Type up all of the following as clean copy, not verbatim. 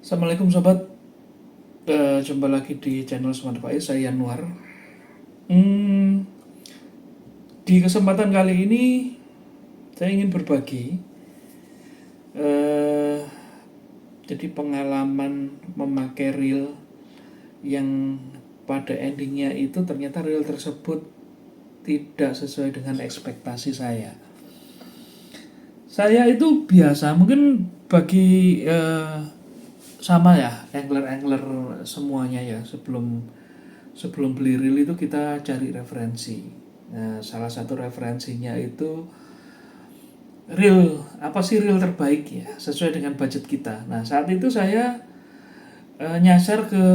Assalamualaikum sobat. Jumpa lagi di channel Smart Faiz, saya Yanuar. Hmm, di kesempatan kali ini saya ingin berbagi eh, jadi pengalaman memakai reel yang pada endingnya itu ternyata reel tersebut tidak sesuai dengan ekspektasi saya. Saya itu biasa, mungkin bagi sama ya, angler-angler semuanya ya, sebelum beli reel itu kita cari referensi. Nah, salah satu referensinya itu reel, apa sih reel terbaik ya, sesuai dengan budget kita. Nah, saat itu saya nyasar ke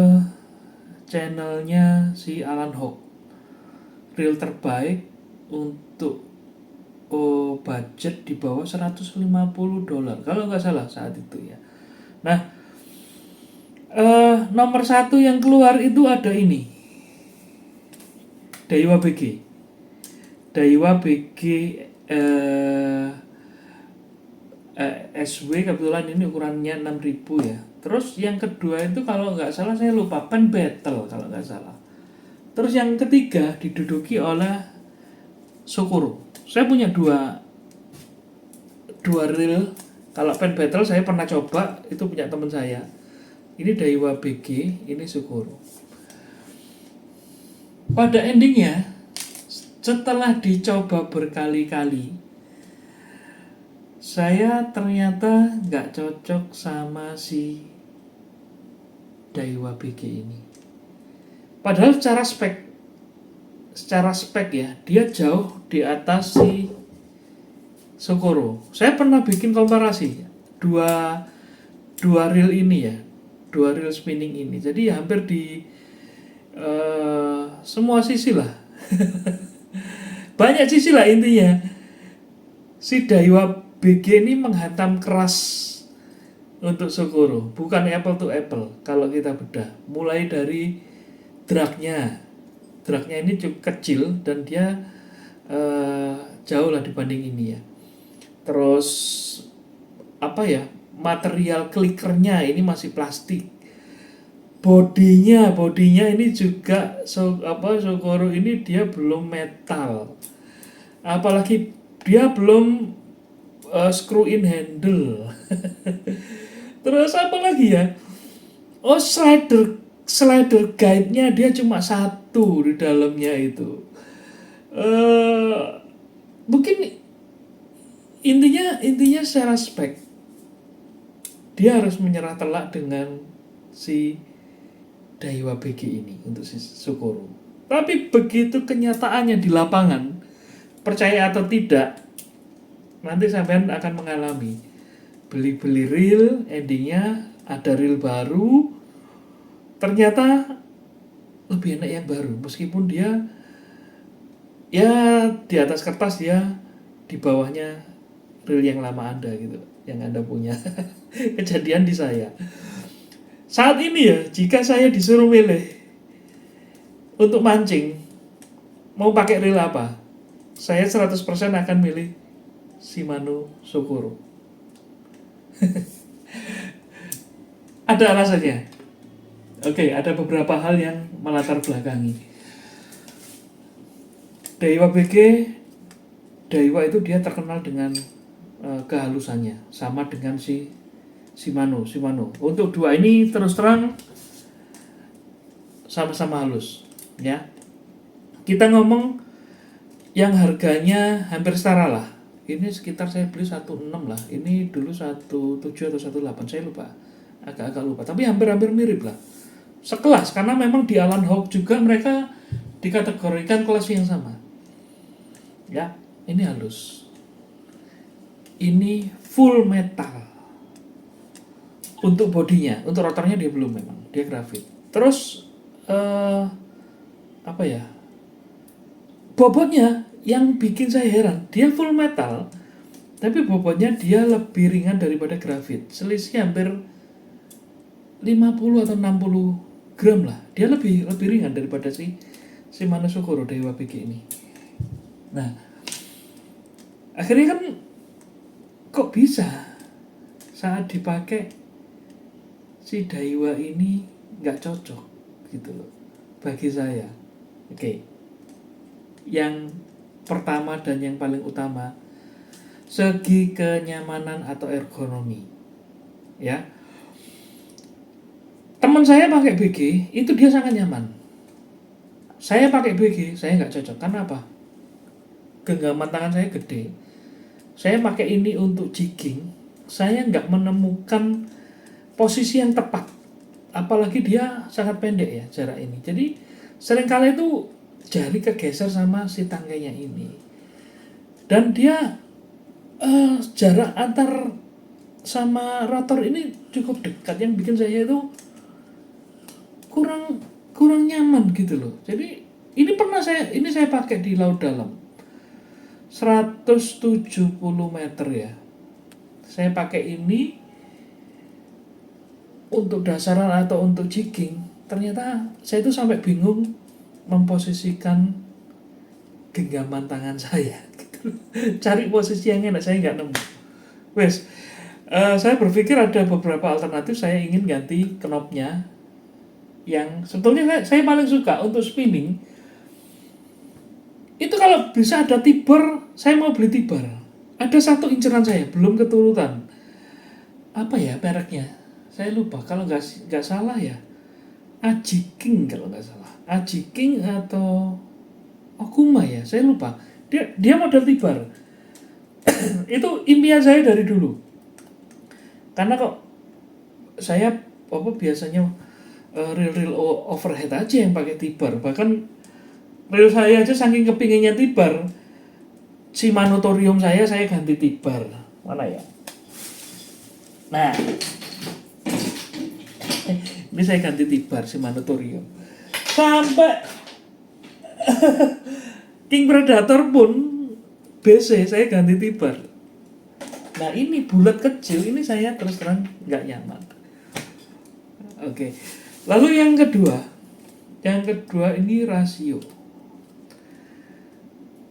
channelnya si Alan Hawk, reel terbaik untuk budget di bawah $150 kalau nggak salah saat itu ya. Nah, nomor satu yang keluar itu ada ini, Daiwa BG. Daiwa BG eh, SW, kebetulan ini ukurannya 6000 ya. Terus yang kedua itu kalau nggak salah, saya lupa, Pen Battle kalau nggak salah. Terus yang ketiga diduduki oleh Sukuru. Saya punya dua reel. Kalau Pen Battle saya pernah coba, itu punya teman saya. Ini Daiwa BG, ini Sukuru. Pada endingnya, setelah dicoba berkali-kali, saya ternyata nggak cocok sama si Daiwa BG ini. Padahal secara spek ya, dia jauh di atas si Sokoro. Saya pernah bikin komparasi dua dua reel ini ya, dua reel spinning ini. Jadi ya hampir di semua sisi lah, banyak sisi lah intinya. Si Daiwa BG ini menghantam keras untuk Sokoro, bukan apple to apple kalau kita bedah. Mulai dari dragnya ini cukup kecil dan dia jauh lah dibanding ini ya. Terus apa ya, material klikernya ini masih plastik. Bodinya ini juga Sokoro ini dia belum metal, apalagi dia belum screw in handle. Terus apa lagi ya, slider guide-nya dia cuma satu di dalamnya itu. Mungkin intinya secara spek dia harus menyerah telak dengan si Daiwa BG ini untuk si Sukuru. Tapi begitu kenyataannya di lapangan, percaya atau tidak, nanti sampean akan mengalami beli reel, endingnya ada reel baru, ternyata lebih enak yang baru, meskipun dia ya di atas kertas, dia di bawahnya reel yang lama Anda gitu, yang Anda punya. Kejadian di saya saat ini ya, jika saya disuruh milih untuk mancing mau pakai reel apa, saya 100% akan milih Shimano Sokoro. Ada alasannya. Oke, ada beberapa hal yang melatar belakangi. Daiwa BG, Daiwa itu dia terkenal dengan kehalusannya, sama dengan si Shimano. Untuk dua ini terus terang sama-sama halus, ya. Kita ngomong yang harganya hampir setara lah. Ini sekitar saya beli 16 lah. Ini dulu 17 atau 18, saya lupa. Agak-agak lupa, tapi hampir mirip lah. Sekelas, karena memang di Alan Hawk juga mereka dikategorikan kelas yang sama. Ya, ini halus. Ini full metal. Untuk bodinya, untuk rotornya dia belum, memang dia grafit. Terus apa ya, bobotnya yang bikin saya heran, dia full metal tapi bobotnya dia lebih ringan daripada grafit, selisih hampir 50 atau 60 gram lah. Dia lebih ringan daripada si Shimano Sokoro Daiwa BG ini. Nah, akhirnya kan kok bisa saat dipakai si Daiwa ini nggak cocok gitu loh bagi saya. Oke. Yang pertama dan yang paling utama, segi kenyamanan atau ergonomi. Ya. Teman saya pakai BG, itu dia sangat nyaman. Saya pakai BG, saya nggak cocok. Karena apa? Genggaman tangan saya gede. Saya pakai ini untuk jigging, saya nggak menemukan posisi yang tepat. Apalagi dia sangat pendek ya jarak ini. Jadi seringkali itu jari kegeser sama si tangkainya ini. Dan dia jarak antar sama rotor ini cukup dekat, yang bikin saya itu kurang nyaman gitu loh. Jadi ini saya pakai di laut dalam 170 meter ya. Saya pakai ini untuk dasaran atau untuk jigging. Ternyata saya itu sampai bingung memposisikan genggaman tangan saya gitu. Cari posisi yang enak, saya nggak nemu. Wes, saya berpikir ada beberapa alternatif. Saya ingin ganti knobnya yang sebetulnya saya paling suka untuk spinning. Itu kalau bisa ada tiber, saya mau beli tiber. Ada satu inceran saya, belum keturutan. Apa ya mereknya? Saya lupa, kalau nggak salah ya Ajiking, kalau nggak salah Ajiking atau Okuma ya, saya lupa. Dia model tibar. Itu impian saya dari dulu. Karena kok saya biasanya reel overhead aja yang pakai tibar. Bahkan reel saya aja saking kepinginnya tibar, si Manotorium saya ganti tibar. Mana ya? Nah, ini saya ganti tibar si Manotorium. Sampai King Predator pun BC saya ganti tibar. Nah ini bulat kecil, ini saya terus terang nggak nyaman. Oke. Lalu yang kedua ini rasio.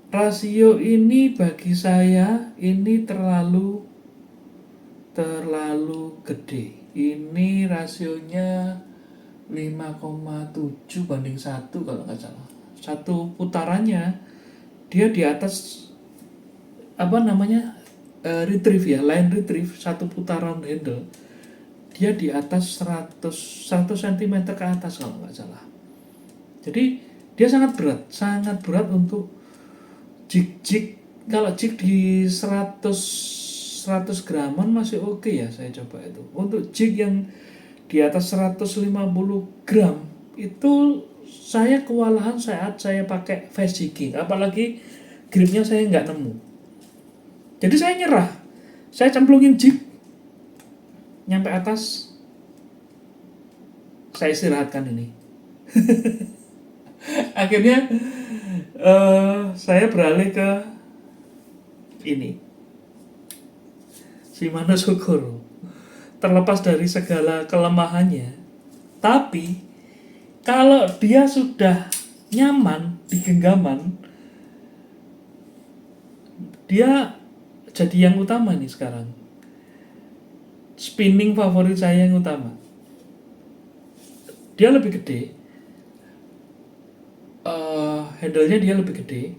Rasio ini bagi saya ini terlalu gede. Ini rasionya 5,7 banding 1 kalau nggak salah. Satu putarannya dia di atas retrieve ya, line retrieve, satu putaran handle dia di atas 100 cm ke atas kalau nggak salah. Jadi dia sangat berat untuk jig. Kalau jig di 100 graman masih oke ya, saya coba itu. Untuk jig yang di atas 150 gram itu saya kewalahan saat saya pakai fast jigging, apalagi gripnya saya nggak nemu. Jadi saya nyerah, saya cemplungin jig nyampe atas, saya istirahatkan ini. Akhirnya saya beralih ke ini, Shimano Suguru. Terlepas dari segala kelemahannya, tapi kalau dia sudah nyaman di genggaman, dia jadi yang utama nih sekarang. Spinning favorit saya yang utama. Dia lebih gede, handle-nya dia lebih gede.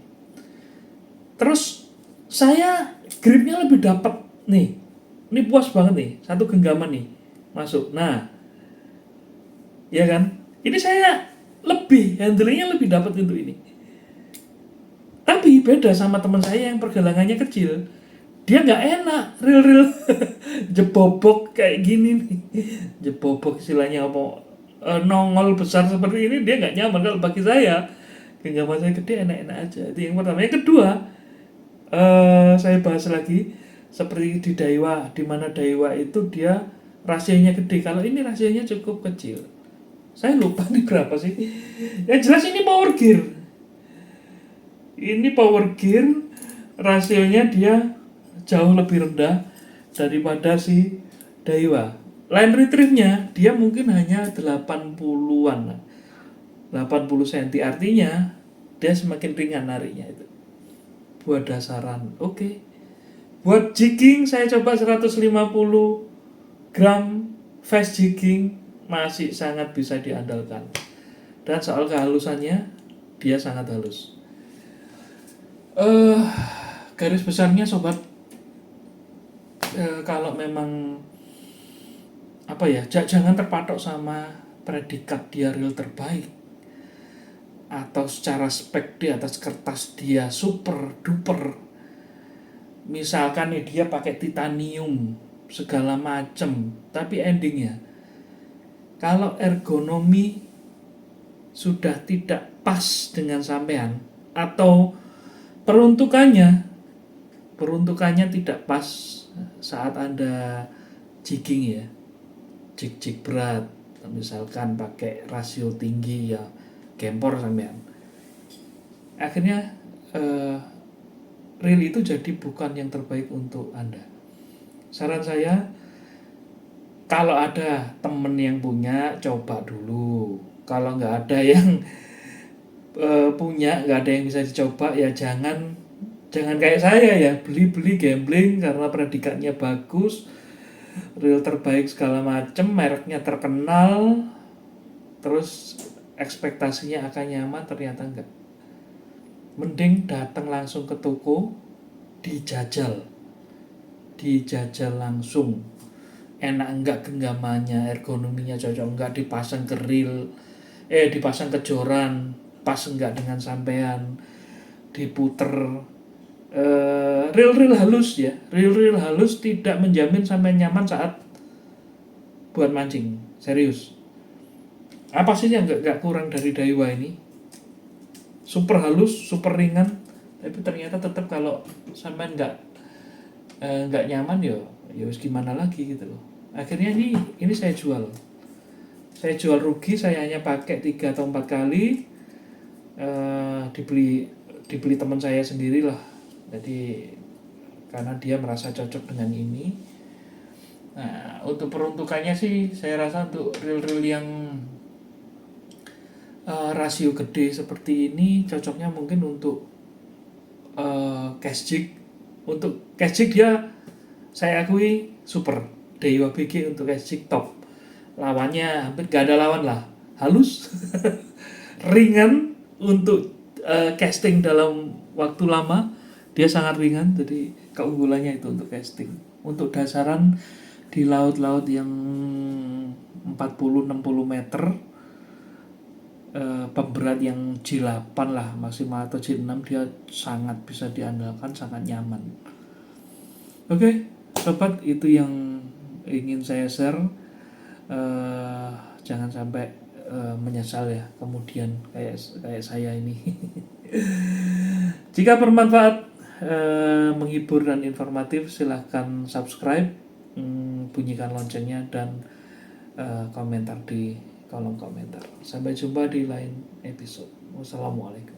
Terus saya gripnya lebih dapat nih. Ini puas banget nih, satu genggaman nih masuk. Nah, ya kan? Ini saya handlingnya lebih dapat untuk ini. Tapi beda sama teman saya yang pergelangannya kecil. Dia nggak enak, reel jebobok kayak gini nih. Jebobok istilahnya apa? Nongol besar seperti ini dia nggak nyaman. Kalau bagi saya, genggaman saya gede enak-enak aja. Itu yang pertama. Yang kedua, saya bahas lagi seperti di Daiwa, di mana Daiwa itu dia rasionya gede. Kalau ini rasionya cukup kecil. Saya lupa nih berapa sih. Yang jelas ini power gear. Ini power gear, rasionya dia jauh lebih rendah daripada si Daiwa. Line retrieve-nya dia mungkin hanya 80-an. 80 cm, artinya dia semakin ringan narinya itu. Buat dasaran, oke. Buat jigging saya coba 150 gram fast jigging masih sangat bisa diandalkan. Dan soal kehalusannya, dia sangat halus. Garis besarnya sobat, kalau memang jangan terpatok sama predikat dia real terbaik atau secara spek di atas kertas dia super duper. Misalkan nih dia pakai titanium segala macem, tapi endingnya kalau ergonomi sudah tidak pas dengan sampean atau peruntukannya tidak pas saat Anda jigging ya, jig berat, misalkan pakai rasio tinggi ya, gempor sampean. Akhirnya reel itu jadi bukan yang terbaik untuk Anda. Saran saya, kalau ada temen yang punya, coba dulu. Kalau nggak ada yang punya, nggak ada yang bisa dicoba, ya jangan kayak saya ya, beli gambling karena predikatnya bagus, reel terbaik segala macem, mereknya terkenal, terus ekspektasinya akan nyaman, ternyata enggak. Mending datang langsung ke toko, dijajal langsung, enak enggak genggamannya, ergonominya cocok enggak, dipasang ke reel, dipasang ke joran, pas enggak dengan sampean, diputer. Reel halus ya, reel halus tidak menjamin sampai nyaman saat buat mancing, serius. Apa sih yang nggak kurang dari Daiwa ini? Super halus, super ringan, tapi ternyata tetap kalau sampai nggak nyaman ya wis gimana lagi gitu loh. Akhirnya ini saya jual rugi, saya hanya pakai 3 atau 4 kali, dibeli teman saya sendiri lah. Jadi karena dia merasa cocok dengan ini. Nah, untuk peruntukannya sih saya rasa untuk reel-reel yang rasio gede seperti ini cocoknya mungkin untuk cast jig. Untuk cast jig dia saya akui super. Daiwa BG untuk cast jig top. Lawannya hampir gak ada lawan lah. Halus, ringan untuk casting dalam waktu lama. Dia sangat ringan, jadi keunggulannya itu untuk casting. Untuk dasaran di laut-laut yang 40-60 meter, pemberat yang J8 lah maksimal atau J6, dia sangat bisa diandalkan, sangat nyaman. Oke, sobat, itu yang ingin saya share. Jangan sampai menyesal ya kemudian kayak saya ini. Jika bermanfaat, menghibur dan informatif, silahkan subscribe, bunyikan loncengnya, dan komentar di kolom komentar. Sampai jumpa di lain episode. Wassalamualaikum.